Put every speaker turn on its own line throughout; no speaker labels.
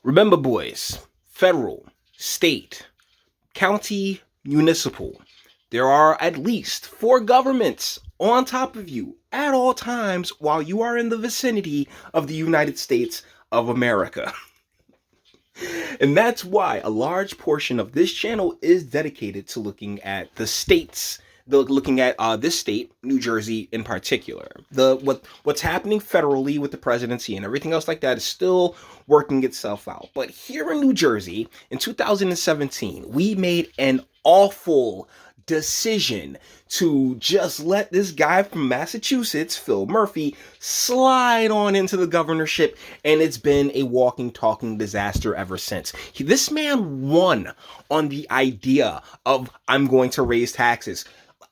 Remember, boys, federal, state, county, municipal, there are at least 4 governments on top of you at all times while you are in the vicinity of the United States of America. And that's why a large portion of this channel is dedicated to looking at the states, looking at this state, New Jersey in particular. What's happening federally with the presidency and everything else like that is still working itself out. But here in New Jersey, in 2017, we made an awful decision to just let this guy from Massachusetts, Phil Murphy, slide on into the governorship, and it's been a walking, talking disaster ever since. This man won on the idea of, I'm going to raise taxes.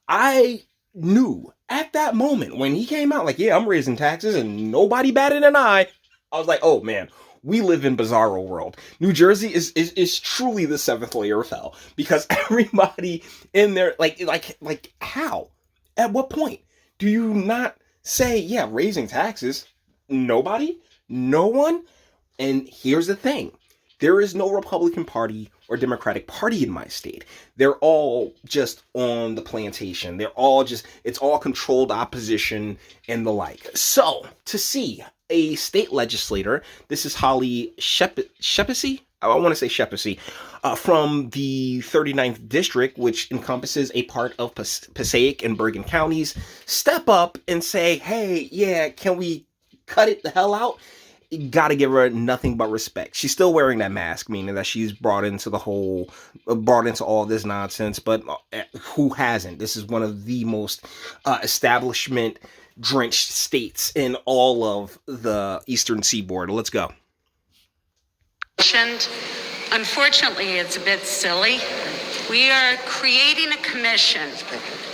I knew at that moment when he came out, like, yeah, I'm raising taxes, and nobody batted an eye. I was like, oh man, we live in bizarro world. New Jersey is truly the 7th layer of hell, because everybody in there, like how? At what point do you not say, yeah, raising taxes? Nobody? No one? And here's the thing. There is no Republican Party or Democratic Party in my state. They're all just on the plantation. It's all controlled opposition and the like. So, to see a state legislator, this is Holly Schesipi, I want to say Schesipi, from the 39th district, which encompasses a part of Passaic and Bergen counties, step up and say, hey, yeah, can we cut it the hell out? You gotta give her nothing but respect. She's still wearing that mask, meaning that she's brought into all this nonsense, but who hasn't? This is one of the most establishment drenched states in all of the Eastern Seaboard. Let's go.
Unfortunately, it's a bit silly. We are creating a commission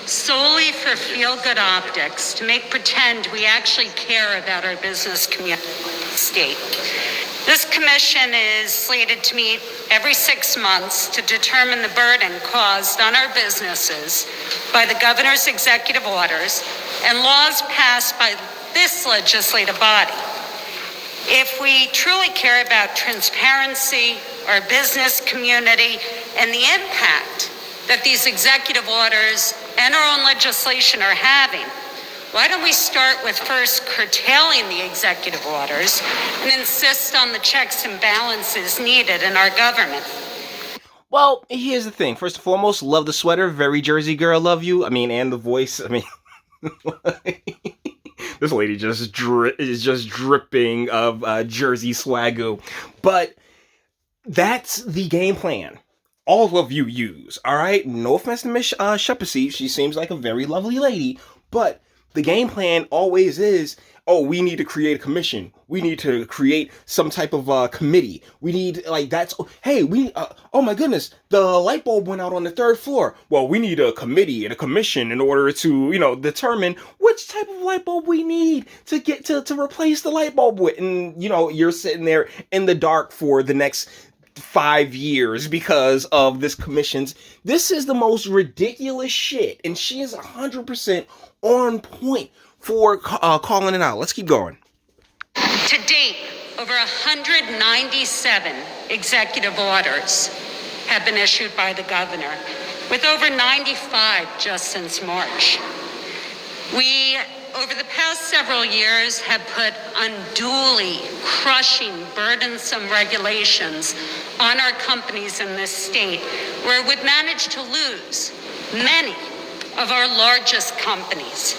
solely for feel-good optics to make pretend we actually care about our business community state. This commission is slated to meet every 6 months to determine the burden caused on our businesses by the governor's executive orders and laws passed by this legislative body. If we truly care about transparency, our business community, and the impact that these executive orders and our own legislation are having, why don't we start with first curtailing the executive orders and insist on the checks and balances needed in our government?
Well, here's the thing. First and foremost, love the sweater. Very Jersey girl, love you. And the voice. This lady is just dripping of Jersey swagoo. But that's the game plan all of you use, all right? No offense to Miss Schesipi. She seems like a very lovely lady, but the game plan always is, oh, we need to create a commission. We need to create some type of committee. We need, oh my goodness, the light bulb went out on the 3rd floor. Well, we need a committee and a commission in order to, determine which type of light bulb we need to get to replace the light bulb with. And, you're sitting there in the dark for the next 5 years because of this commission's. This is the most ridiculous shit, and she is 100% on point for calling it out. Let's keep going.
To date, over 197 executive orders have been issued by the governor, with over 95 just since March. We, over the past several years, have put unduly crushing, burdensome regulations on our companies in this state, where we've managed to lose many of our largest companies.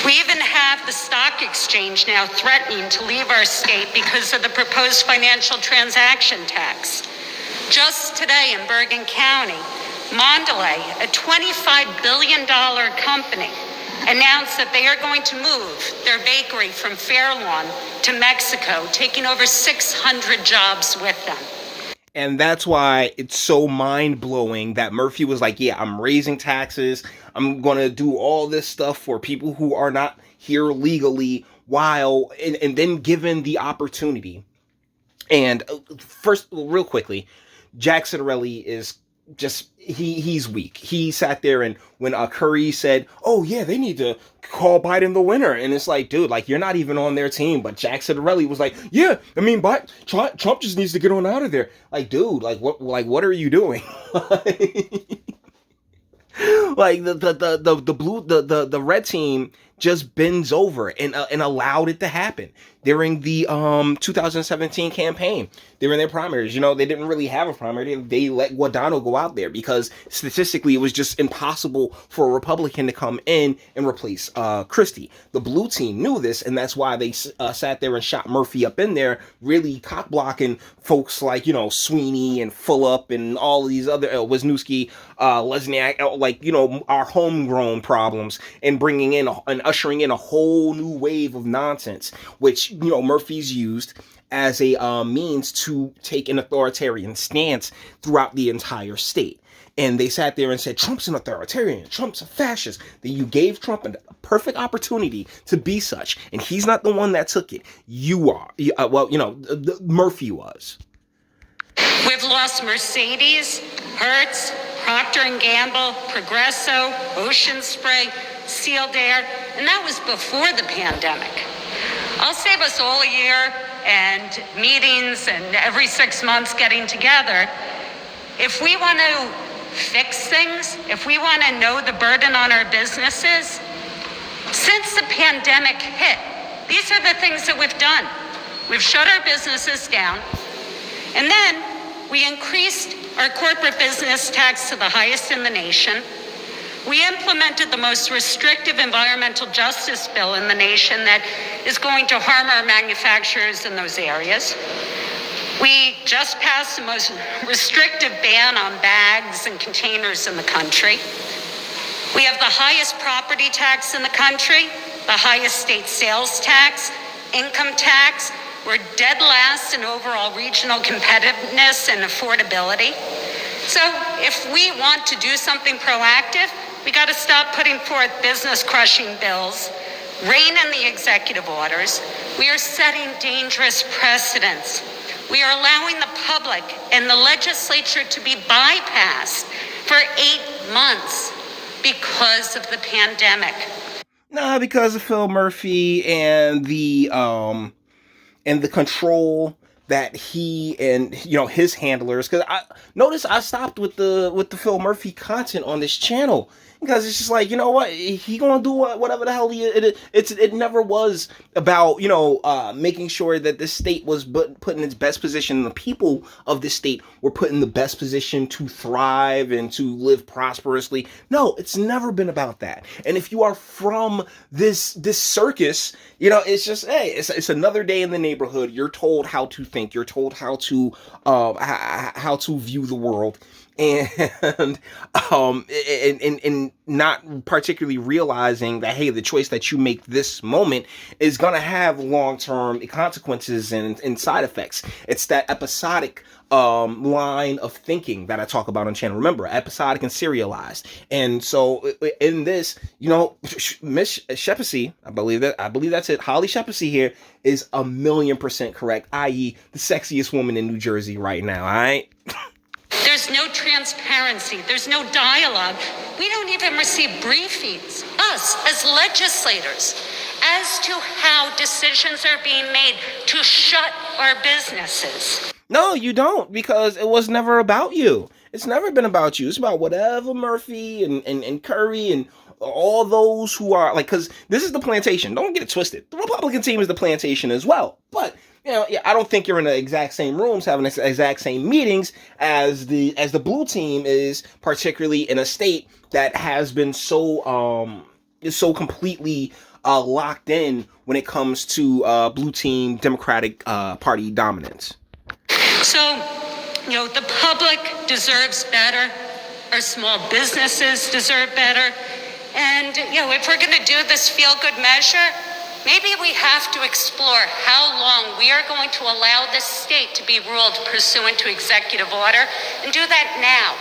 We even have the stock exchange now threatening to leave our state because of the proposed financial transaction tax. Just today in Bergen County, Mondelez, a $25 billion company, announced that they are going to move their bakery from Fairlawn to Mexico, taking over 600 jobs with them.
And that's why it's so mind-blowing that Murphy was like, yeah, I'm raising taxes. I'm going to do all this stuff for people who are not here legally, and then given the opportunity. And first, real quickly, Jack Citarelli is just he's weak. He sat there, and when Curry said, "Oh yeah, they need to call Biden the winner," and it's like, dude, like you're not even on their team. But Jack Ciattarelli was like, "Yeah, I mean, but Trump just needs to get on out of there." Like, dude, what are you doing? Like the red team just bends over and allowed it to happen during the 2017 campaign. During their primaries, they didn't really have a primary. They let Guadagno go out there because statistically it was just impossible for a Republican to come in and replace Christie. The blue team knew this, and that's why they sat there and shot Murphy up in there, really cock blocking folks like Sweeney and Fulop and all of these other Wisniewski, Lesniak, like our homegrown problems, and bringing in and ushering in a whole new wave of nonsense, which Murphy's used as a means to take an authoritarian stance throughout the entire state. And they sat there and said, Trump's an authoritarian, Trump's a fascist. Then you gave Trump a perfect opportunity to be such, and he's not the one that took it. You are. Murphy was.
We've lost Mercedes, Hertz, Procter & Gamble, Progresso, Ocean Spray, Sealed Air, and that was before the pandemic. I'll save us all a year and meetings and every 6 months getting together. If we want to fix things, if we want to know the burden on our businesses, since the pandemic hit, these are the things that we've done. We've shut our businesses down, and then we increased our corporate business tax to the highest in the nation. We implemented the most restrictive environmental justice bill in the nation that is going to harm our manufacturers in those areas. We just passed the most restrictive ban on bags and containers in the country. We have the highest property tax in the country, the highest state sales tax, income tax. We're dead last in overall regional competitiveness and affordability. So if we want to do something proactive, we got to stop putting forth business-crushing bills, rein in the executive orders. We are setting dangerous precedents. We are allowing the public and the legislature to be bypassed for 8 months because of the pandemic.
Nah, because of Phil Murphy and the control that he and his handlers. Because I stopped with the Phil Murphy content on this channel. Because it's just like, what, he gonna do whatever the hell it never was about, making sure that this state was put in its best position. The people of this state were put in the best position to thrive and to live prosperously. No, it's never been about that. And if you are from this circus, it's just, hey, it's another day in the neighborhood. You're told how to think. You're told how to view the world. And not particularly realizing that, hey, the choice that you make this moment is gonna have long-term consequences and side effects. It's that episodic line of thinking that I talk about on channel. Remember, episodic and serialized. And so in this, Miss Schesipi, I believe that's it. Holly Schesipi here is 1,000,000% correct, i.e. the sexiest woman in New Jersey right now. All right.
There's no transparency. There's no dialogue. We don't even receive briefings, us as legislators, as to how decisions are being made to shut our businesses.
No, you don't, because it was never about you. It's never been about you. It's about whatever Murphy and Curry and all those who are like, because this is the plantation. Don't get it twisted. The Republican team is the plantation as well. But I don't think you're in the exact same rooms having the exact same meetings as the blue team is, particularly in a state that has been so completely locked in when it comes to blue team Democratic Party dominance.
So, the public deserves better. Our small businesses deserve better. And, if we're going to do this feel-good measure, maybe we have to explore how long we are going to allow this state to be ruled pursuant to executive order, and do that now,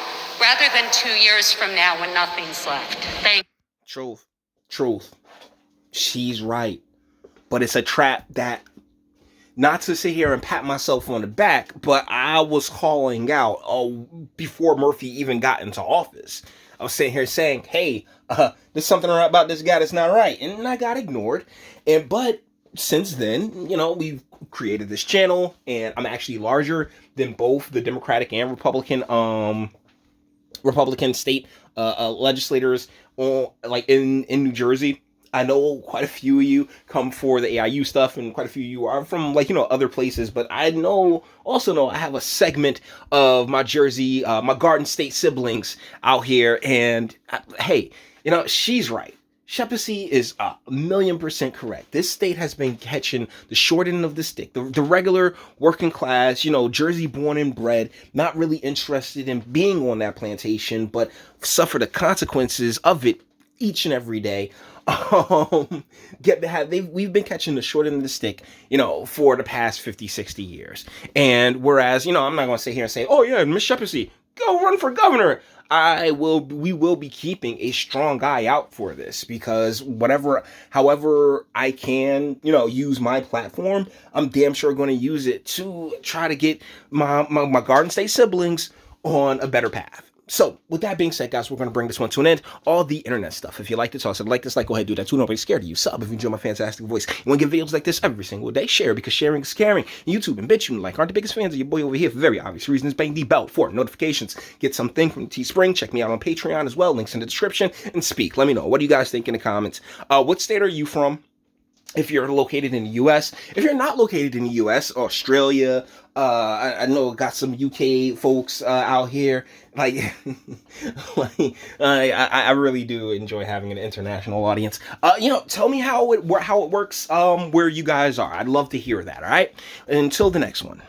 rather than 2 years from now when nothing's left. Thank you.
Truth. She's right. But it's a trap that not to sit here and pat myself on the back, but I was calling out before Murphy even got into office. I was sitting here saying, hey, there's something about this guy that's not right. And I got ignored. But since then, we've created this channel, and I'm actually larger than both the Democratic and Republican state legislators in New Jersey. I know quite a few of you come for the AIU stuff, and quite a few of you are from other places, but I also know I have a segment of my Jersey, my Garden State siblings out here, and hey, she's right. Schesipi is 1,000,000% correct. This state has been catching the short end of the stick. The regular working class, Jersey born and bred, not really interested in being on that plantation, but suffer the consequences of it each and every day. We've been catching the short end of the stick, for the past 50, 60 years. And whereas, I'm not going to sit here and say, oh yeah, Miss Schesipi, go run for governor. We will be keeping a strong eye out for this, because however I can, use my platform, I'm damn sure going to use it to try to get my Garden State siblings on a better path. So, with that being said, guys, we're going to bring this one to an end. All the internet stuff. If you like this, also like this, go ahead, do that too. Nobody's scared of you. Sub if you enjoy my fantastic voice. You want to get videos like this every single day? Share, because sharing is caring. YouTube and Bitchute aren't the biggest fans of your boy over here for very obvious reasons. Bang the bell for notifications. Get something from Teespring. Check me out on Patreon as well. Links in the description. And speak. Let me know. What do you guys think in the comments? What state are you from? If you're located in the U.S., if you're not located in the U.S., Australia, I know I got some UK folks out here. I really do enjoy having an international audience. Tell me how it works where you guys are. I'd love to hear that. All right. Until the next one.